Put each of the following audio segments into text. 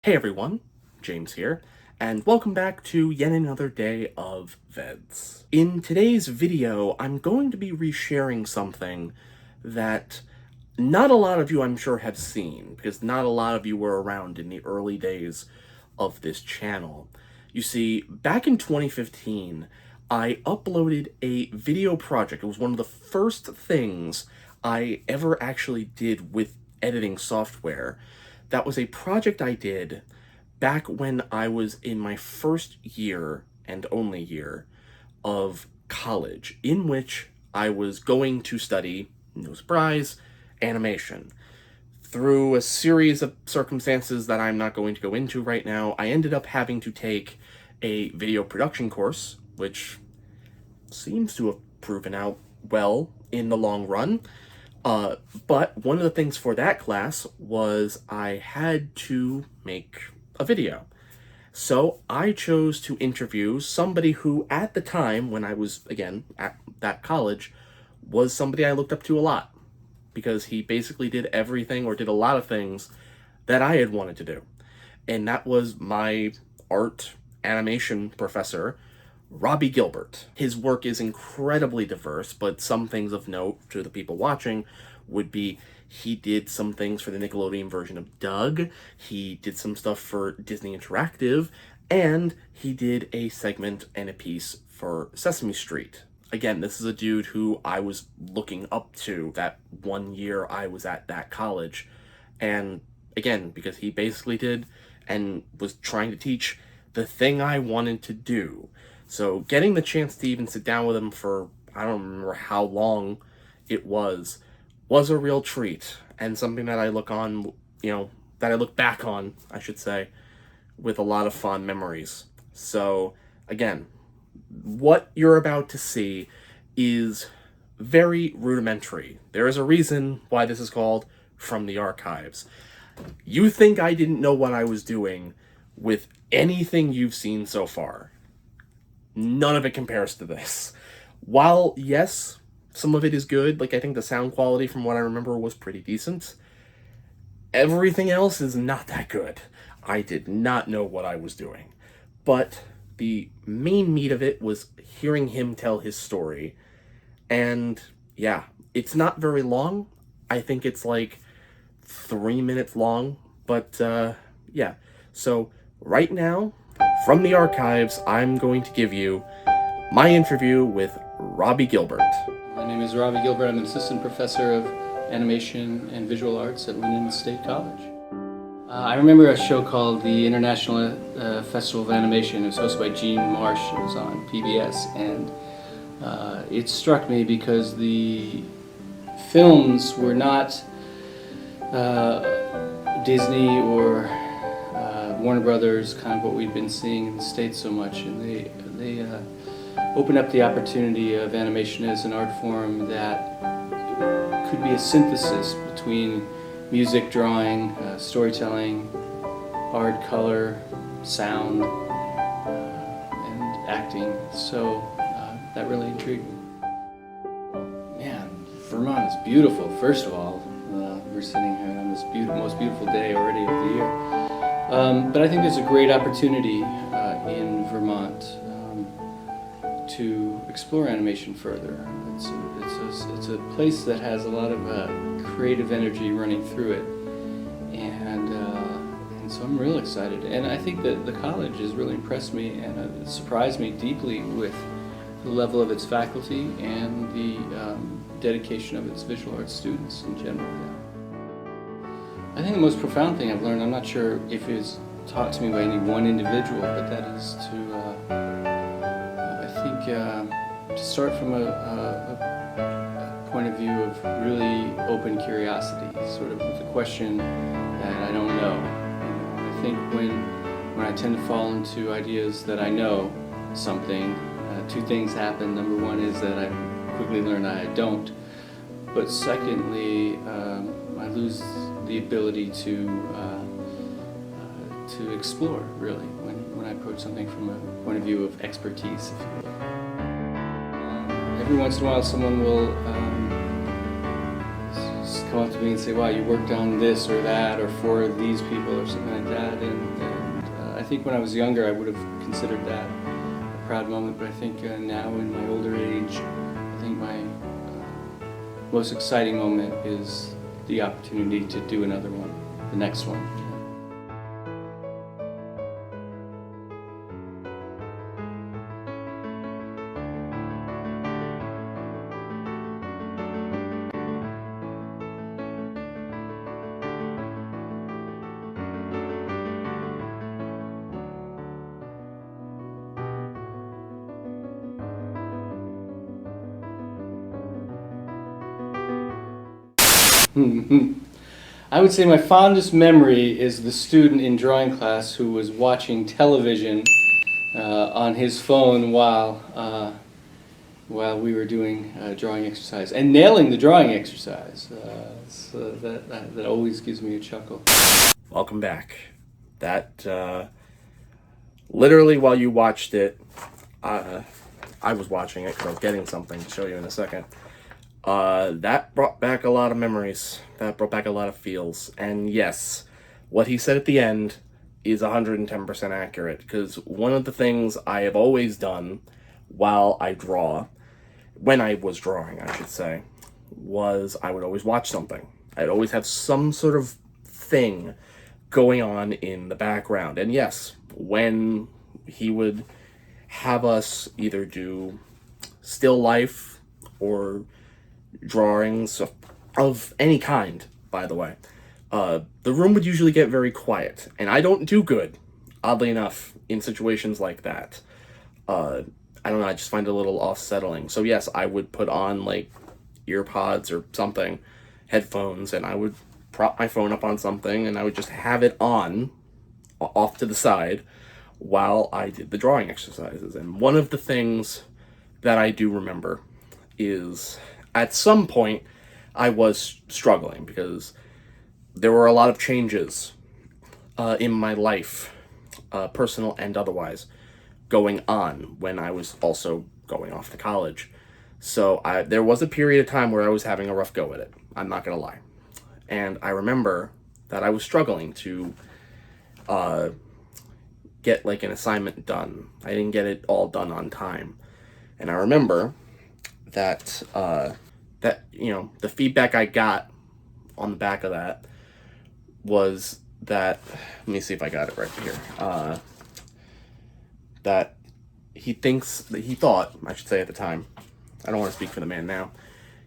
Hey everyone, James here, and welcome back to yet another day of VEDS. In today's video, I'm going to be resharing something that not a lot of you I'm sure have seen, because not a lot of you were around in the early days of this channel. You see, back in 2015, I uploaded a video project. It was one of the first things I ever actually did with editing software. That was a project I did back when I was in my first year and only year of college, in which I was going to study, no surprise, animation. Through a series of circumstances that I'm not going to go into right now, I ended up having to take a video production course, which seems to have proven out well in the long run. But one of the things for that class was I had to make a video. So I chose to interview somebody who, at the time, when I was, again, at that college, was somebody I looked up to a lot. Because he basically did everything, or did a lot of things, that I had wanted to do. And that was my art animation professor, Robby Gilbert. His work is incredibly diverse, but some things of note to the people watching would be he did some things for the Nickelodeon version of Doug, he did some stuff for Disney Interactive, and he did a segment and a piece for Sesame Street. Again, this is a dude who I was looking up to that one year I was at that college. And again, because he basically did and was trying to teach the thing I wanted to do. So getting the chance to even sit down with him for, I don't remember how long it was a real treat, and something that I look on, that I look back on, I should say, with a lot of fond memories. So again, what you're about to see is very rudimentary. There is a reason why this is called From the Archives. You think I didn't know what I was doing with anything you've seen so far. None of it compares to this. While, yes, some of it is good, like I think the sound quality from what I remember was pretty decent, everything else is not that good. I did not know what I was doing. But the main meat of it was hearing him tell his story. And yeah, it's not very long. I think it's like 3 minutes long. But yeah, so right now, from the archives, I'm going to give you my interview with Robby Gilbert. My name is Robby Gilbert. I'm an assistant professor of animation and visual arts at Linden State College. I remember a show called the International Festival of Animation. It was hosted by Gene Marsh. It was on PBS, and it struck me because the films were not Disney or Warner Brothers, kind of what we've been seeing in the States so much, and they opened up the opportunity of animation as an art form that could be a synthesis between music, drawing, storytelling, art, color, sound, and acting. So that really intrigued me. Man, Vermont is beautiful, first of all. We're sitting here on this most beautiful day already of the year. But I think there's a great opportunity in Vermont to explore animation further. It's a place that has a lot of creative energy running through it, and so I'm real excited. And I think that the college has really impressed me and surprised me deeply with the level of its faculty and the dedication of its visual arts students in general. I think the most profound thing I've learned, I'm not sure if it was taught to me by any one individual, but that is to start from a point of view of really open curiosity, sort of with a question that I don't know. I think when I tend to fall into ideas that I know something, two things happen. Number one is that I quickly learn I don't, but secondly, I lose the ability to explore, really, when I approach something from a point of view of expertise, if you will. Every once in a while someone will just come up to me and say, wow, you worked on this or that or for these people or something like that. And I think when I was younger, I would have considered that a proud moment. But I think now in my older age, I think my most exciting moment is the opportunity to do another one, the next one. I would say my fondest memory is the student in drawing class who was watching television on his phone while we were doing a drawing exercise and nailing the drawing exercise. So that always gives me a chuckle. Welcome back. That, literally while you watched it, I was watching it because I was getting something to show you in a second. That brought back a lot of memories. That brought back a lot of feels. And yes, what he said at the end is 110% accurate, because one of the things I have always done while I draw, when I was drawing, I should say, was I would always watch something. I'd always have some sort of thing going on in the background. And yes, when he would have us either do still life or drawings of any kind, by the way, the room would usually get very quiet, and I don't do good, oddly enough, in situations like that. I don't know, I just find it a little unsettling. So yes, I would put on like ear pods or something, headphones, and I would prop my phone up on something, and I would just have it on off to the side while I did the drawing exercises. And one of the things that I do remember is at some point I was struggling because there were a lot of changes in my life, personal and otherwise, going on when I was also going off to college. So there was a period of time where I was having a rough go at it. I'm not going to lie. And I remember that I was struggling to get like an assignment done. I didn't get it all done on time. And I remember that the feedback I got on the back of that was that, let me see if I got it right here, that he thought, I should say at the time, I don't want to speak for the man now,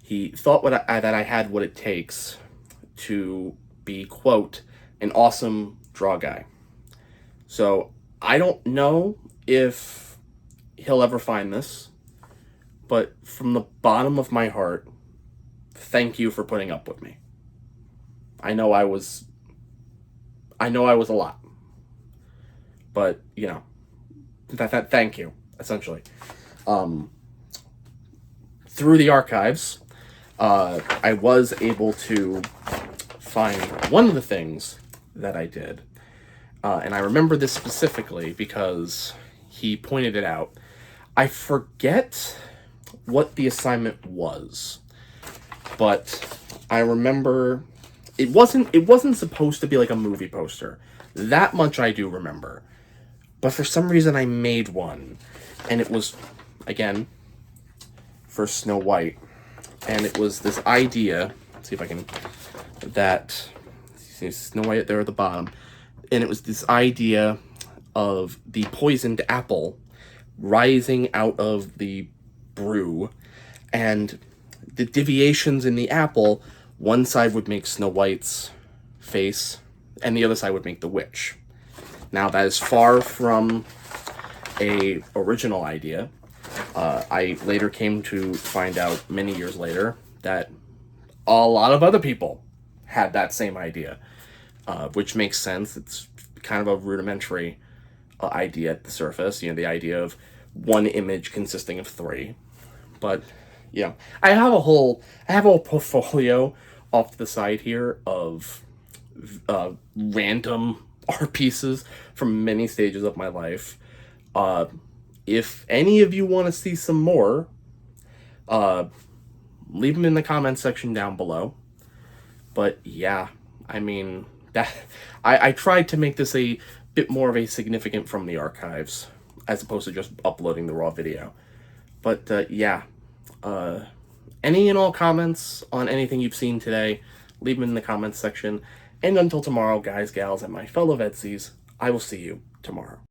he thought that I had what it takes to be, quote, an awesome draw guy. So I don't know if he'll ever find this, but from the bottom of my heart, thank you for putting up with me. I know I was a lot, but thank you, essentially. Through the archives, I was able to find one of the things that I did, and I remember this specifically because he pointed it out. I forget what the assignment was, but I remember it wasn't supposed to be like a movie poster. That much I do remember. But for some reason I made one, and it was, again, for Snow White, and it was this idea, let's see if I can, that, see Snow White there at the bottom, and it was this idea of the poisoned apple rising out of the brew, and the deviations in the apple, one side would make Snow White's face, and the other side would make the witch. Now, that is far from a original idea. I later came to find out many years later that a lot of other people had that same idea, which makes sense. It's kind of a rudimentary idea at the surface, the idea of one image consisting of three. But I have a whole portfolio off to the side here of random art pieces from many stages of my life. If any of you want to see some more, leave them in the comment section down below. But yeah, I mean, that I tried to make this a bit more of a significant from the archives, as opposed to just uploading the raw video. But yeah, any and all comments on anything you've seen today, leave them in the comments section. And until tomorrow, guys, gals, and my fellow VEDS-ies, I will see you tomorrow.